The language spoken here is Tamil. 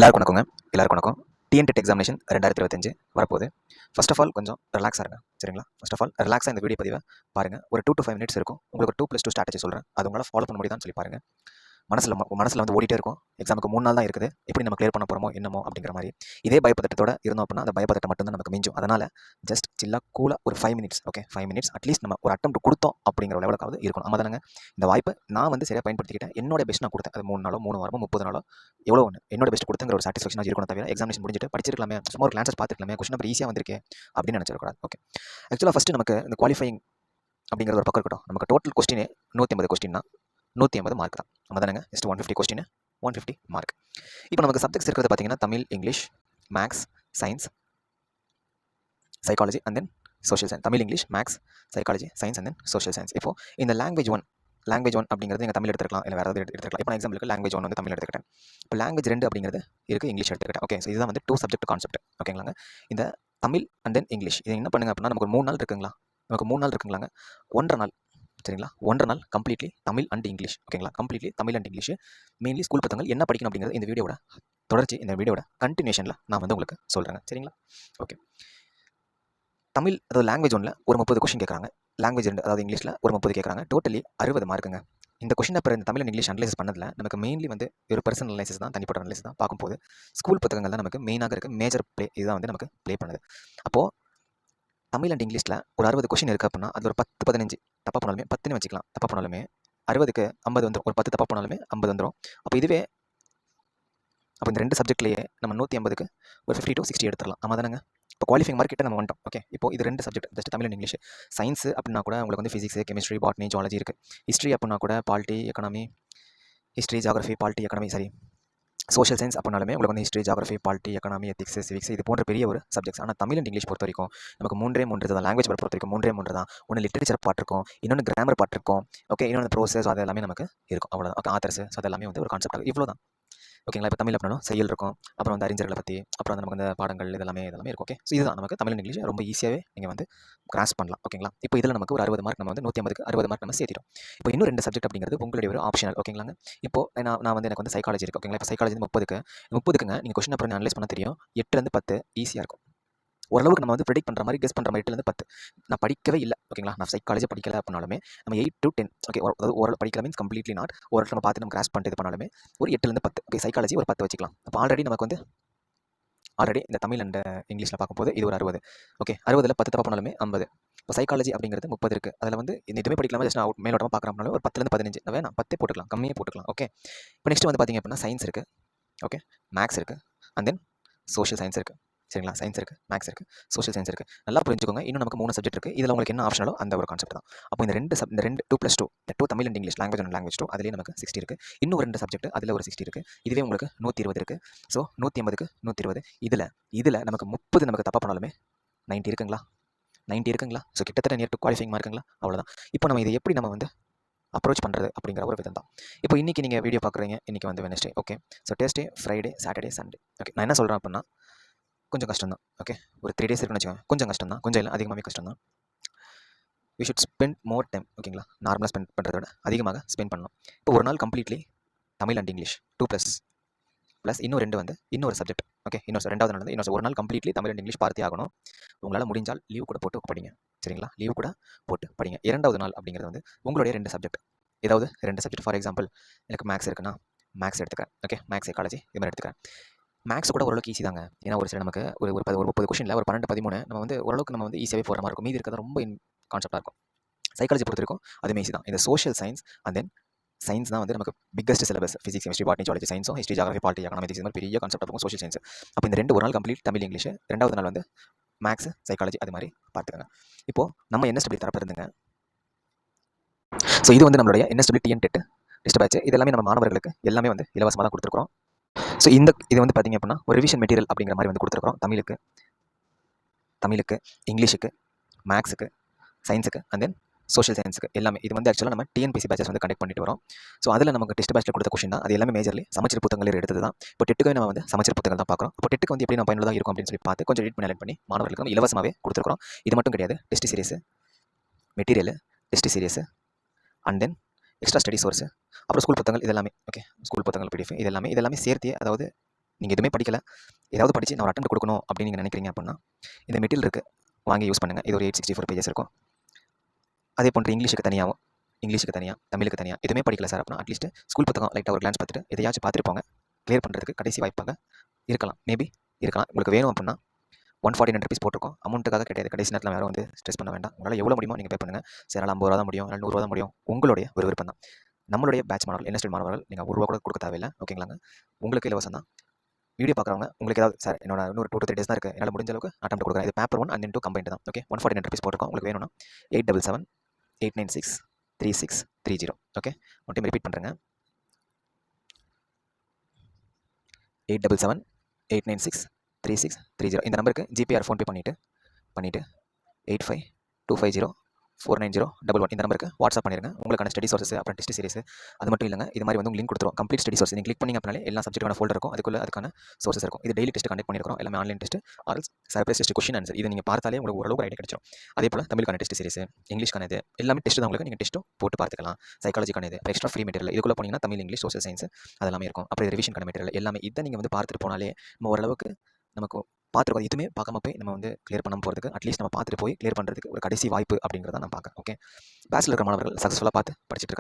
எல்லாருக்கும் வணக்கங்க. எல்லாருக்கும் வணக்கம். டிஎன்டெட் எக்ஸாமினேஷன் 2025 வரப்போகுது. ஃபர்ஸ்ட் ஆஃப் ஆல் கொஞ்சம் ரிலாக்ஸாக இருங்க. சரிங்களா? ஃபர்ஸ்ட் ஆஃப் ஆல் ரிலாக்ஸாக இந்த வீடியோ பதிவை பாருங்கள். ஒரு 2 to 5 மினிட்ஸ் இருக்கும். உங்களுக்கு 2+2 ஸ்ட்ராட்டஜி சொல்கிறேன். அது உங்களால் ஃபாலோ பண்ண முடியுதான்னு சொல்லி பாருங்கள். மனசில் வந்து ஓடிட்டே இருக்கும். எக்ஸாமுக்கு 3 நாள் தான் இருக்குது. எப்படி நம்ம கிளியர் பண்ண போகிறோமோ என்னமோ அப்படிங்கிற மாதிரி இதே பயப்பதட்டத்தோட இருந்தோம் அப்படின்னா அந்த பயப்பதட்டம் மட்டும் தான் நமக்கு மிஞ்சும். அதனால் ஜஸ்ட் சில்லாக கூலாக ஒரு 5 மினிட்ஸ், ஓகே 5 மினிட்ஸ் அட்லீஸ்ட் நம்ம ஒரு அட்டெம்ப்ட் கொடுத்தோம் அப்படிங்கிற லெவலுக்காவது இருக்கணும். நம்ம தானங்க இந்த வாய்ப்பை நான் வந்து சரியாக பயன்படுத்திக்கிட்டேன். என்னோட பெஸ்ட் நான் கொடுத்தேன். அது 3 நாளோ 3 வாரமோ 30 நாளோ எவ்வளோ ஒன்று என்னோட பெஸ்ட் கொடுத்தங்கிற ஒரு சாட்டிஸ்ஃபேக்ஷன் இருக்கணும். தவிர எக்ஸாமினேஷன் முடிஞ்சிட்டு படிச்சிருக்கலாமே, சும்மா ஒரு கிளான்சஸ் பார்த்துக்கலாமே, கொஸ்டின் நம்பர் ஈஸியாக வந்திருக்கு அப்படின்னு நினச்சிடக்கூடாது. ஓகே, ஆக்சுவலாக ஃபஸ்ட்டு நமக்கு இந்த குவாலிஃபைங் அப்படிங்கிற ஒரு பக்கம் இருக்கட்டும். நமக்கு டோட்டல் கொஸ்டினே 150 கொஸ்டின் தான், 150 மார்க் தான். நம்ம தானங்க ஜஸ்ட் 150 கொஸ்டின் 150 மார்க். இப்போ நமக்கு சப்ஜெக்ட்ஸ் இருக்கிறது பார்த்தீங்கன்னா Tamil, English, maths, science, psychology and then social science. Tamil, English, maths, psychology, science and then social science. இப்போ இந்த லாங்குவேஜ் ஒன் அப்படிங்கிறது நீங்கள் தமிழ் எடுத்துக்கலாம், இல்லை வேறு ஏதாவது எடுத்துக்கலாம். இப்போ எக்ஸாம்பிளுக்கு லாங்குவேஜ் ஒன் வந்து தமிழ் எடுத்துக்கிட்டேன். இப்போ லாங்குவேஜ் 2 அப்படிங்கிறது இருக்குது, இங்கிலீஷ் எடுத்துக்கிட்டேன். ஓகே, ஸோ இதுதான் வந்து 2 சப்ஜெக்ட் கான்செப்ட். ஓகேங்களாங்க. இந்த தமிழ் அண்ட் தென் இங்கிலீஷ் இது என்ன பண்ணுங்க அப்படின்னா நமக்கு ஒரு 3 நாள் இருக்குங்களா, நமக்கு 3 நாள் இருக்குங்களாங்க. 1.5 நாள், சரிங்களா, 1.5 நாள் கம்ப்ளீட்லி தமிழ் அண்ட் இங்கிலீஷ். ஓகேங்களா, completely Tamil and English. Mainly school புத்தகங்கள் என்ன படிக்கணும் அப்படிங்கிறது இந்த வீடியோட தொடர்ச்சி, இந்த வீடியோட கண்டினியூஷனில் நான் வந்து உங்களுக்கு சொல்கிறேங்க. சரிங்களா? ஓகே, தமிழ் அதாவது லாங்குவேஜ் ஒன்றில் ஒரு 30 கொஸ்டின் கேட்குறாங்க. லாங்குவேஜ் 2 அதாவது இங்கிலீஷில் ஒரு 30 கேட்குறாங்க. டோட்டலி 60 மார்க்குங்க. இந்த கொஸ்டின் அப்புறம் இந்த தமிழ் அண்ட் இங்கிலீஷ் அனலைஸ் பண்ணதில் நமக்கு மெயின்லி வந்து ஒரு பர்சனல் அனலைசிஸ் தான், தனிப்பட்ட அனலைசிஸ் தான் பார்க்கும்போது ஸ்கூல் புத்தகங்கள் தான் நமக்கு மெயினாக இருக்குது. மேஜர் ப்ளே இதுதான் வந்து நமக்கு ப்ளே பண்ணுது. அப்போது தமிழ் அண்ட் இங்கிலீஷில் ஒரு 60 கொஸ்டின் இருக்குது அப்படின்னா அது ஒரு 10-15 தப்பாக போனாலுமே 10ன்னு வச்சுக்கலாம். தப்பாக போனாலுமே 60க்கு 50 வந்துடும். ஒரு 10 தப்பாக போனாலுமே 50 வந்துடும். அப்போ இதுவே அப்போ இந்த 2 சப்ஜெக்ட்லேயே நம்ம 150க்கு ஒரு 50 to 60 எடுத்துடலாம். ஆமாம் தானங்க. இப்போ குவாலிஃபைங் மார்க் கிட்ட நம்ம வந்துட்டோம். ஓகே, இப்போ இது 2 subject just Tamil and English. Science அப்படின்னா கூட உங்களுக்கு வந்து ஃபிசிக்ஸ், கெமிஸ்ட்ரி, பாட்னி, ஜுவாலஜி இருக்குது. ஹிஸ்ட்ரி அப்படின்னா கூட polity, economy, history, geography, polity, economy, சரி சோஷியல் சயின்ஸ் அப்படின்னாலுமே உங்களுக்கு வந்து history, geography, polity, economy, ethics, civics இது போன்ற பெரிய ஒரு சப்ஜெக்ட்ஸ். ஆனால் தமிழ் அண்ட் இங்கிலீஷ் பொறுத்த வரைக்கும் நமக்கு 3 தான். லாங்குவேஜ் பொறுத்த வரைக்கும் 3 தான். ஒன்று லிட்டரேச்சர் பார்ட் இருக்கும், இன்னொன்று கிராமர் பார்ட் இருக்கும். ஓகே, இன்னொன்று ப்ரோசஸ், அது எல்லாமே நமக்கு இருக்கும். அவ்வளோதான். ஓகே, ஆத்தர்ஸ், ஸோ அது எல்லாமே வந்து ஒரு கான்செப்ட் இவ்வளோ தான். ஓகேங்களா. இப்போ தமிழ் அப்படின்னா செயல் இருக்கும், அப்புறம் வந்து அறிஞர்களை பற்றி, அப்புறம் வந்து நமக்கு அந்த பாடங்கள் இதெல்லாமே இருக்கும். ஓகே, ஸோ இதுதான் நமக்கு தமிழ் இங்கிலீஷ் ரொம்ப ஈஸியாகவே நீங்கள் வந்து கிராஸ் பண்ணலாம். ஓகேங்களா. இப்போ இதில் நமக்கு ஒரு 60 மார்க் நம்ம வந்து 150க்கு 60 மார்க் நம்ம சேர்த்திட்டோம். இப்போ இன்னும் 2 சப்ஜெக்ட் அப்படிங்கிறது உங்களுடைய ஒரு ஆப்ஷனல். ஓகேங்களாங்க. இப்போ நான் வந்து எனக்கு வந்து சைக்காலஜி இருக்குது. ஓகேங்களா. இப்போ சைக்காலஜி 30க்குங்க நீங்கள் கொஸ்டின் அப்புறம் அனலைஸ் பண்ண தெரியும். 8லேருந்து 10 ஈஸியாக இருக்கும். ஓரளவுக்கு நம்ம வந்து ப்ரெடிக்ட் பண்ணுற மாதிரி, கெஸ் பண்ணுற மாதிரி 8லேருந்து 10 நான் படிக்கவே இல்லை. ஓகேங்களா, நான் சைக்காலஜி படிக்கலை அப்படின்னாலுமே நம்ம 8 to 10 ஓகே, அதாவது ஓரளவு படிக்கல மீன்ஸ் கம்ப்ளீட்லி நாட், ஒரு நம்ம பார்த்து நம்ம கிராஸ் பண்ணிட்டு இது பண்ணாலுமே ஒரு 8லேருந்து 10. ஓகே, சைக்காலஜி ஒரு 10 வச்சுக்கலாம். அப்போ ஆல்ரெடி நமக்கு வந்து இந்த தமிழ் அண்ட் இங்கிலீஷில் பார்க்கும்போது இது ஒரு 60. ஓகே, 60ல் 10 தப்பாக பண்ணாலுமே 50. இப்போ சைக்காலஜி அப்படிங்கிறது 30 இருக்குது. அதில் வந்து எதுவுமே படிக்கலாமா, ஜஸ்ட் நான் மேலோட்டமாக பார்க்குறோம்னாலும் ஒரு 10லேருந்து 15 வேணாம் 10 போட்டுக்கலாம், கம்மியாக போட்டுக்கலாம். ஓகே, இப்போ நெக்ஸ்ட் வந்து பார்த்திங்க அப்படின்னா சயின்ஸ் இருக்குது. ஓகே, மேக்ஸ் இருக்குது அண்ட் தென் சோஷியல் சயின்ஸ் இருக்குது. சரிங்களா, சயின்ஸ் இருக்குது, மேக்ஸ் இருக்குது, சோஷியல் சயின்ஸ் இருக்குது. நல்லா புரிஞ்சுக்கோங்க. இன்னும் நமக்கு 3 சப்ஜெக்ட் இருக்குது. இதில் உங்களுக்கு என்ன ஆப்ஷனோ அந்த ஒரு கான்செப்ட் தான். அப்போ இந்த 2 2+2 Tamil and English, language and language 2 அதிலே நமக்கு 60 இருக்குது. இன்னும் 2 சப்ஜெக்ட் அதில் ஒரு 60 இருக்குது. இதுவே உங்களுக்கு 120 இருக்குது. ஸோ 180க்கு 120. இதில் நமக்கு 30 நமக்கு தப்பாக பண்ணாலுமே 90 இருக்குங்களா, 90 இருக்குங்களா. ஸோ கிட்டத்தட்ட நியர் டு குவாலிஃபைங் மார்க்குங்களா. அவ்வளோதான். இப்போ நம்ம இதை எப்படி நம்ம வந்து அப்ரோச் பண்ணுறது அப்படிங்கிற ஒரு விதம் தான். இப்போ இன்றைக்கி நீங்கள் வீடியோ பார்க்குறீங்க, இன்றைக்கி வந்து Wednesday. Okay, so Thursday, Friday, Saturday, Sunday. Okay, நான் என்ன சொல்கிறேன் அப்படின்னா கொஞ்சம் கஷ்டம் தான். ஓகே, ஒரு 3 டேஸ் இருக்குன்னு வச்சுக்கோங்க. கொஞ்சம் கஷ்டம் தான், கொஞ்சம் இல்லை அதிகமாகவே கஷ்டம் தான். We should spend more time. ஓகேங்களா, நார்மலாக ஸ்பெண்ட் பண்ணுறத விட அதிகமாக ஸ்பெண்ட் பண்ணணும். இப்போ ஒரு நாள் கம்ப்ளீட்லி தமிழ் அண்ட் இங்கிலீஷ் 2++ இன்னும் 2 வந்து இன்னொரு சப்ஜெக்ட். ஓகே, ரெண்டாவது நாள் வந்து இன்னொரு ஒரு நாள் கம்ப்ளீட்லி தமிழ் அண்ட் இங்கிலீஷ் பார்த்தே ஆகணும். உங்களால் முடிஞ்சால் லீவ் கூட போட்டு படிங்க. சரிங்களா, லீவ் கூட போட்டு படிங்க. 2வது நாள் அப்படிங்கிறது வந்து உங்களுடைய 2 சப்ஜெக்ட், ஏதாவது 2 சப்ஜெக்ட். ஃபார் எக்ஸாம்பிள் எனக்கு மேக்ஸ் இருக்குன்னா மேக்ஸ் எடுத்துக்கிறேன். ஓகே, மேக்ஸ், சைக்காலஜி இது மாதிரி எடுத்துக்கிறேன். மேக்ஸ் கூட ஓரளவுக்கு ஈஸி தாங்க. ஏன்னா ஒரு சில நமக்கு ஒரு 30 கொஸ்டினில் ஒரு 12-13 நம்ம வந்து ஓரளவுக்கு நம்ம வந்து ஈஸியாகவே போகிற மாதிரி இருக்கும். மீதி இருக்கிறது ரொம்ப கான்செப்டாக இருக்கும். சைக்காலஜி பொறுத்த வரைக்கும் அதுமே ஈஸி தான். இந்த social science and then science தான் வந்து நமக்கு biggest syllabus. Physics, chemistry, botany, zoology, சயின்ஸும் ஹிஸ்ட்ரி, ஜாகிரஃபி, பாலிட்டி, எக்கனாமிக்ஸ் இது மாதிரி பெரிய கான்செப்ட் இருக்கும் சோஷியல் சயின்ஸ். அப்போ இந்த 2 ஒரு நாள் கம்ப்ளீட் தமிழ் இங்கிலீஷ், 2வது நாள் வந்து மேக்ஸ், சைக்காலஜி அது மாதிரி பார்த்துக்கோங்க. இப்போது நம்ம NSW தரப்பு இருந்துங்க. ஸோ இது வந்து நம்மளுடைய NSW டிஎன்டெட் டெஸ்ட் பேட்ச். இது எல்லாமே நம்ம மாணவர்களுக்கு எல்லாமே வந்து இலவசமாக தான் கொடுத்துருக்குறோம். ஸோ இது வந்து பார்த்திங்க அப்படின்னா ஒரு ரிவிஷன் மெட்டீரியல் அப்படிங்கிற மாதிரி வந்து கொடுத்துருக்குறோம். தமிழுக்கு, இங்கிலீஷுக்கு, மேக்ஸுக்கு, சயின்ஸுக்கு அண்ட் தென் சோஷியல் சயின்ஸுக்கு எல்லாமே. இது வந்து ஆக்சுவலாக நம்ம டிஎன்பிசி பேச்சஸ் வந்து கண்டக்ட் பண்ணிட்டு வரோம். ஸோ அதில் நமக்கு டெஸ்ட் பேட்சில் கொடுத்த கொஸ்டின் தான். அது எல்லாமே மேஜர்லி சமச்சீர் புத்தகங்கள் எடுத்தது தான். இப்போ டெட்டுக்கு நம்ம வந்து சமச்சீர் புத்தகங்கள் தான் பார்க்குறோம். இப்போ டெட்டுக்கு வந்து எப்படி நம்ம பயனுள்ளதாக இருக்கும் அப்படின்னு சொல்லி பார்த்து கொஞ்சம் எடிட் பண்ணி மாணவர்களுக்கு நம்ம இலவசமாகவே கொடுத்துருக்குறோம். இது மட்டும் கிடையாது, test series material, test series and then extra study source, அப்புறம் ஸ்கூல் புத்தகங்கள் இதெல்லாமே. ஓகே, ஸ்கூல் புத்தகங்கள் PDF இது எல்லாமே சேர்த்து, அதாவது நீங்கள் எதுவுமே படிக்கல, ஏதாவது படித்து நான் ஒரு அட்டெம்ப்ட் கொடுக்கணும் அப்படின்னு நீங்கள் நினைக்கிறீங்க அப்படின்னா இந்த மெட்டீரியல் இருக்குது, வாங்கி யூஸ் பண்ணுங்கள். இது ஒரு 864 பேஜஸ் இருக்கும். அதே போன்று இங்கிலீஷுக்கு தனியாக, தமிழுக்கு தனியாக எதுவுமே படிக்கல சார் அப்படின்னா அட்லீஸ்ட் ஸ்கூல் புத்தகம் லைட்டாக ஒரு கிளான்ஸ் பார்த்துட்டு எதையாச்சும் பார்த்துருப்பாங்க. கிளியர் பண்ணுறதுக்கு கடைசி வாய்ப்பாக இருக்கலாம். மேபி இருக்கலாம். உங்களுக்கு வேணும் அப்படின்னா 149 ருபீஸ் போட்டிருக்கோம். அமௌண்ட்டுக்காக கிடையாது. கடைசி நேரத்தில் யாரும் வந்து ஸ்ட்ரெஸ் பண்ண வேண்டாம். உங்களால் எவ்வளோ முடியுமோ நீங்கள் பே பண்ணுங்கள். சரி, என்னால் 50 ரூபா தான் முடியும், என்னால் 100 ரூபா தான் முடியும். உங்களுடைய ஒரு விருப்பம் தான். நம்மளுடைய பேட்ச் மாணவர்கள், என்எஸ்டி மாணவர்கள் நீங்கள் 1 ரூபா கூட கொடுக்க தேவையில்லை. ஓகேங்களாங்க? உங்களுக்கு இலவசம் தான். வீடியோ பார்க்குறவங்க உங்களுக்கு ஏதாவது சார் என்னோட இன்னொரு 2 to 3 டேஸ் தான் இருக்குது, என்னால் முடிஞ்ச அளவுக்கு அட்டெம்ப்ட் கொடுக்குறேன். இது பேப்பர் 1 and then 2 கம்பைன்ட் தான். ஓகே, 149 ருபீஸ் போட்டிருக்கோம். உங்களுக்கு வேணும்னா 8778963630. ஓகே, ஒன் டைம் ரிப்பீட் பண்ணுறேங்க. 8778963630. இந்த நம்பருக்கு ஜிபே ஆர் ஃபோன்பே பண்ணிவிட்டு 8525049011 இந்த நம்பருக்கு வாட்ஸ்அப் பண்ணிருங்க. உங்களுக்கான ஸ்டடி சோர்ஸஸ், அப்புறம் டெஸ்ட் சீரிஸ், அது மட்டும் இல்லைங்க, இது மாதிரி வந்து லிங்க் கொடுத்துரும். கம்ப்ளீட் ஸ்டடி சோர்ஸ் நீங்கள் கிளிக் பண்ணிங்க அப்படின்னாலே எல்லா சப்ஜெக்டான ஃபோல்டர் இருக்கும். அதுக்கான சோர்ஸஸ் இருக்கும். இது டெய்லி டெஸ்ட் கண்டக்ட் பண்ணியிருக்கோம். எல்லாமே online test or surprise test, question answer. இது நீங்கள் பார்த்தாலே உங்களுக்கு ஓரளவுக்கு ஐடியா கிடைச்சிடும். அதே போல் தமிழுக்கான டெஸ்ட் சீரிஸ், இங்கிலீஷ்க்கான இது எல்லாமே டெஸ்ட் தான். உங்களுக்கு நீங்கள் டெஸ்ட்டும் போட்டு பார்த்துக்கலாம். சைக்காலஜிக்கான இது எக்ஸ்ட்ரா ஃப்ரீ மெட்டீரியல், இதுக்குள்ளே போனீங்கன்னா தமிழ், இங்கிலீஷ், சோஷியல் சயின்ஸ் அதெல்லாமே இருக்கும். அப்புறம் ரிவிஷன் மெட்டீரியல் எல்லாமே இதை நீங்கள் வந்து பார்த்துட்டு போனாலே நம்ம ஓரளவுக்கு நமக்கு பார்த்துருக்கோம். எதுவுமே பார்க்காம போய் நம்ம வந்து கிளியர் பண்ண போகிறதுக்கு அட்லீஸ்ட் நம்ம பார்த்துட்டு போய் கிளியர் பண்ணுறதுக்கு ஒரு கடைசி வாய்ப்பு அப்படிங்கிறத நான் பார்க்குறேன். ஓகே, பேச்சுலர் இருக்கிற மாணவர்கள் சக்ஸஸ்ஃபுல்லாக பார்த்து படிச்சுட்டு இருக்காங்க.